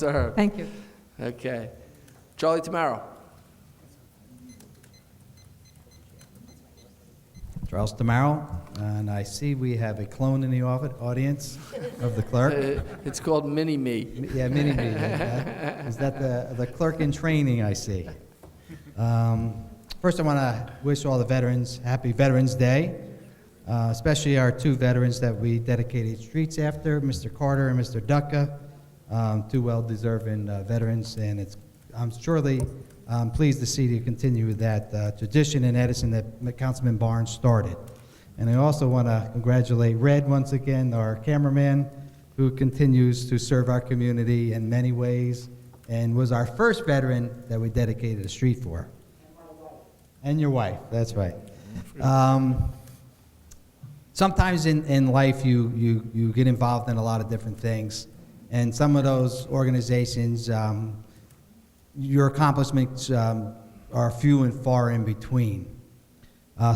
Sir. Thank you. Okay. Charlie Tamaro. Charles Tamaro, and I see we have a clone in the audience of the clerk. It's called Mini-Me. Yeah, mini-me. Is that the clerk in training I see? First, I want to wish all the veterans happy Veterans Day, especially our two veterans that we dedicated streets after, Mr. Carter and Mr. Ducka, two well-deserving veterans, and I'm surely pleased to see you continue that tradition in Edison that Councilman Barnes started. And I also want to congratulate Red once again, our cameraman, who continues to serve our community in many ways and was our first veteran that we dedicated a street for. And your wife, that's right. Sometimes in life you get involved in a lot of different things, and some of those organizations, your accomplishments are few and far in between.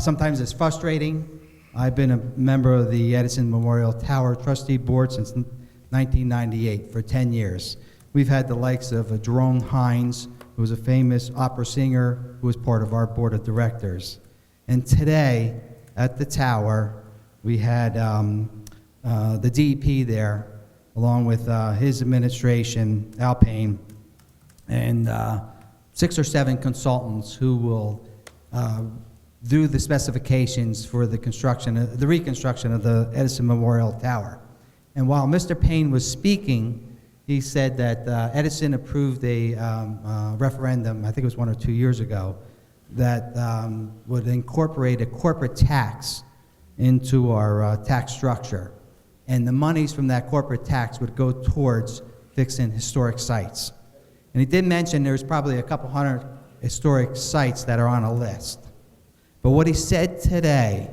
Sometimes it's frustrating. I've been a member of the Edison Memorial Tower Trustee Board since 1998 for 10 years. We've had the likes of Jerome Hines, who was a famous opera singer who was part of our board of directors. And today at the tower, we had the DEP there, along with his administration, Al Payne, and 6 or 7 consultants who will do the specifications for the reconstruction of the Edison Memorial Tower. And while Mr. Payne was speaking, he said that Edison approved a referendum, I think it was 1 or 2 years ago, that would incorporate a corporate tax into our tax structure. And the monies from that corporate tax would go towards fixing historic sites. And he did mention there's probably a couple hundred historic sites that are on a list. But what he said today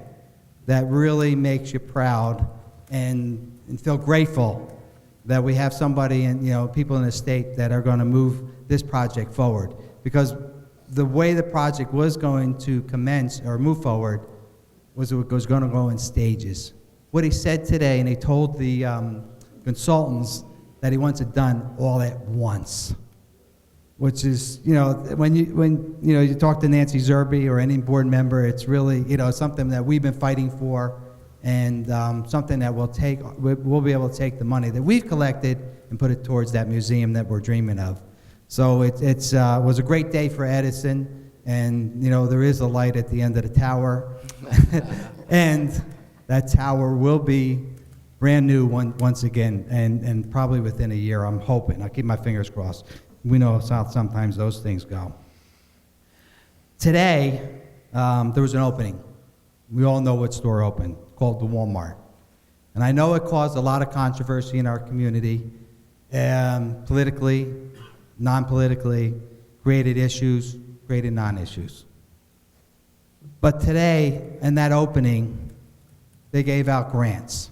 that really makes you proud and feel grateful that we have somebody and people in the state that are going to move this project forward. Because the way the project was going to commence or move forward was it was going to go in stages. What he said today, and he told the consultants that he wants it done all at once. Which is, when you talk to Nancy Zerby or any board member, it's really, something that we've been fighting for, and something that we'll be able to take the money that we've collected and put it towards that museum that we're dreaming of. So it was a great day for Edison, and there is a light at the end of the tower, and that tower will be brand new once again, and probably within a year, I'm hoping. I'll keep my fingers crossed. We know how sometimes those things go. Today, there was an opening. We all know what store opened, called the Walmart. And I know it caused a lot of controversy in our community, politically, non-politically, created issues, created non-issues. But today, in that opening, they gave out grants.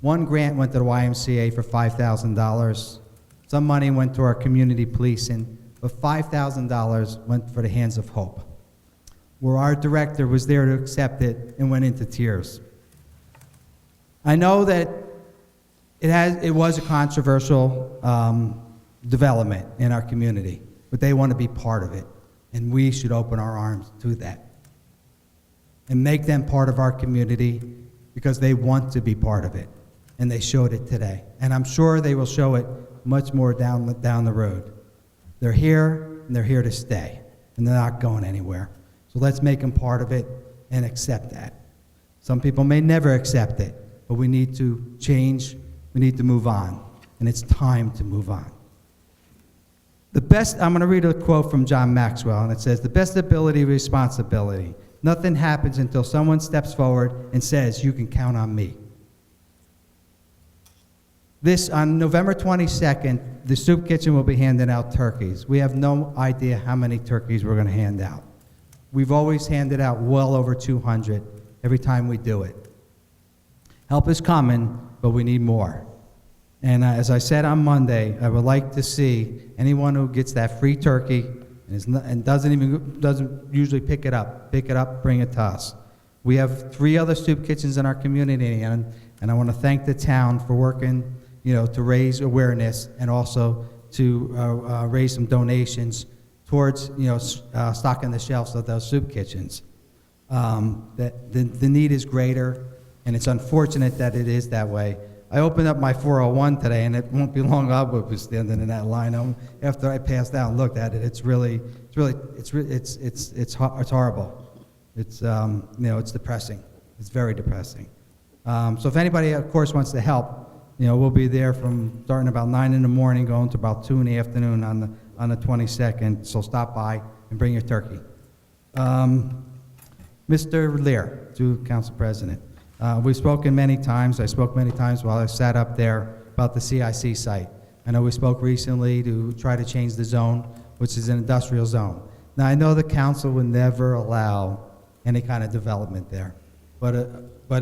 One grant went to the YMCA for $5,000. Some money went to our community policing, but $5,000 went for the Hands of Hope, where our director was there to accept it and went into tears. I know that it was a controversial development in our community, but they want to be part of it, and we should open our arms to that and make them part of our community because they want to be part of it, and they showed it today. And I'm sure they will show it much more down the road. They're here, and they're here to stay, and they're not going anywhere. So let's make them part of it and accept that. Some people may never accept it, but we need to change, we need to move on, and it's time to move on. I'm going to read a quote from John Maxwell, and it says, "The best ability is responsibility. Nothing happens until someone steps forward and says, 'You can count on me.'" On November 22nd, the soup kitchen will be handing out turkeys. We have no idea how many turkeys we're going to hand out. We've always handed out well over 200 every time we do it. Help is coming, but we need more. And as I said on Monday, I would like to see anyone who gets that free turkey and doesn't usually pick it up, bring it to us. We have 3 other soup kitchens in our community, and I want to thank the town for working to raise awareness and also to raise some donations towards, stocking the shelves of those soup kitchens. That the need is greater, and it's unfortunate that it is that way. I opened up my 401 today, and it won't be long I'll be standing in that line. After I passed out and looked at it, it's horrible. It's it's depressing. It's very depressing. So if anybody, of course, wants to help, we'll be there from starting about 9 in the morning, going to about 2 in the afternoon on the 22nd. So stop by and bring your turkey. Mr. Lear, to Council President. We've spoken many times. I spoke many times while I sat up there about the CIC site. I know we spoke recently to try to change the zone, which is an industrial zone. Now, I know the council would never allow any kind of development there, but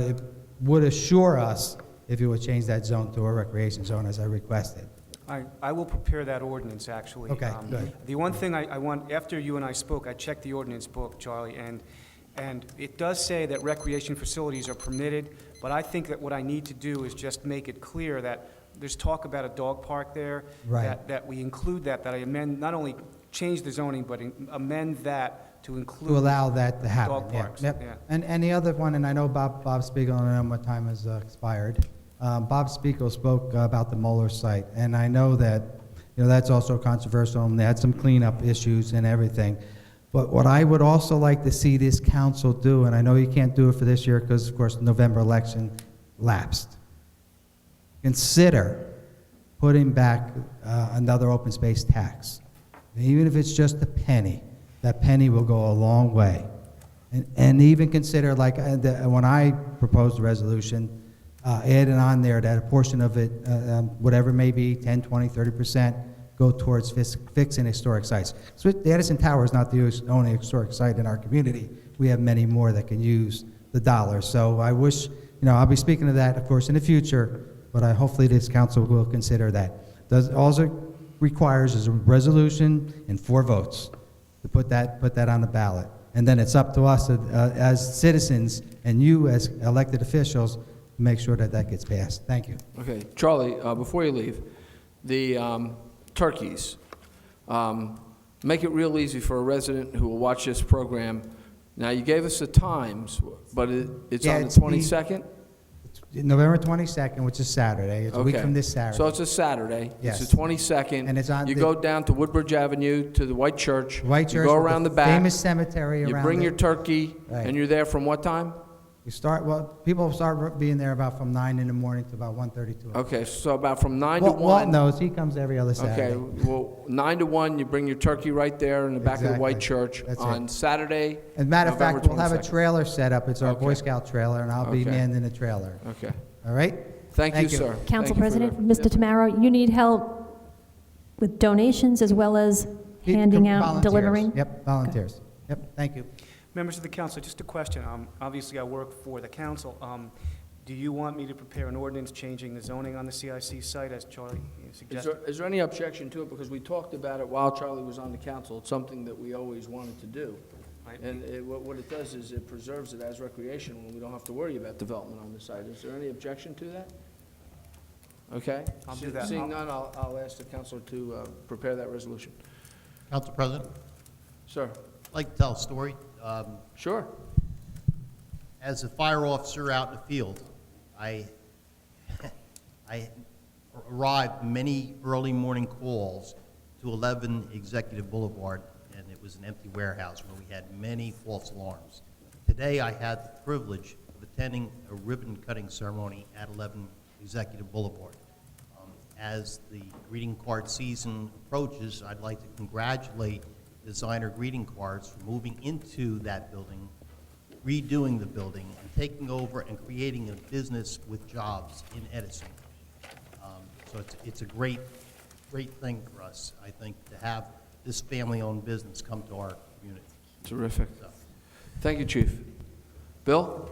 it would assure us if you would change that zone to a recreation zone as I requested. I will prepare that ordinance, actually. Okay, good. The one thing I want, after you and I spoke, I checked the ordinance book, Charlie, and it does say that recreation facilities are permitted, but I think that what I need to do is just make it clear that there's talk about a dog park there. Right. That we include that I amend, not only change the zoning, but amend that to include. To allow that to happen. Dog parks, Yep. yeah. And the other one, and I know Bob Spiegel, and I know my time has expired. Bob Spiegel spoke about the Moeller site, and I know that, that's also controversial, and they had some cleanup issues and everything. But what I would also like to see this council do, and I know you can't do it for this year because, of course, the November election lapsed. Consider putting back another open space tax. Even if it's just a penny, that penny will go a long way. And even consider, like when I proposed the resolution, adding on there that a portion of it, whatever it may be, 10, 20, 30%, go towards fixing historic sites. So the Edison Tower is not the only historic site in our community. We have many more that can use the dollars. So I wish, I'll be speaking to that, of course, in the future, but hopefully this council will consider that. All it requires is a resolution and 4 votes to put that on the ballot. And then it's up to us as citizens and you as elected officials to make sure that that gets passed. Thank you. Okay, Charlie, before you leave, the turkeys. Make it real easy for a resident who will watch this program. Now, you gave us the times, but it's on the 22nd? November 22nd, which is Saturday. It's a week Okay. from this Saturday. So it's a Saturday. Yes. It's the 22nd. And it's on You the- go down to Woodbridge Avenue to the White Church. White You Church go with around the the back. famous cemetery You around bring it. your turkey, Right. and you're there from what time? People start being there about from 9 in the morning to about 1:32. Okay, so about from 9 to 1. Walt knows, he comes every other Saturday. Okay, well, 9 to 1, you bring your turkey right there in the back of the White Exactly. Church That's on it. Saturday, As a matter of November fact, we'll have a 22nd. trailer set up. It's our Boy Okay. Scout trailer, and I'll be Okay. manned in the trailer. Okay. All right? Thank you, Thank you. sir. Council Thank you for President, the- Mr. Tamaro, you need help with donations as well as handing out, Volunteers. delivering? Yep, volunteers. Yep, thank you. Members of the council, just a question. Obviously, I work for the council. Do you want me to prepare an ordinance changing the zoning on the CIC site, as Charlie suggested? Is there any objection to it? Because we talked about it while Charlie was on the council. It's something that we always wanted to do. Right. And what it does is it preserves it as recreation when we don't have to worry about development on the site. Is there any objection to that? Okay? I'll do that. Seeing none, I'll ask the council to prepare that resolution. Council President, Sir? I'd like to tell a story. Sure. As a fire officer out in the field, I arrived many early morning calls to 11 Executive Boulevard, and it was an empty warehouse where we had many false alarms. Today, I had the privilege of attending a ribbon-cutting ceremony at 11 Executive Boulevard. As the greeting card season approaches, I'd like to congratulate Designer Greeting Cards for moving into that building, redoing the building, and taking over and creating a business with jobs in Edison. So it's a great thing for us, I think, to have this family-owned business come to our community. Terrific. So, Thank you, Chief. Bill?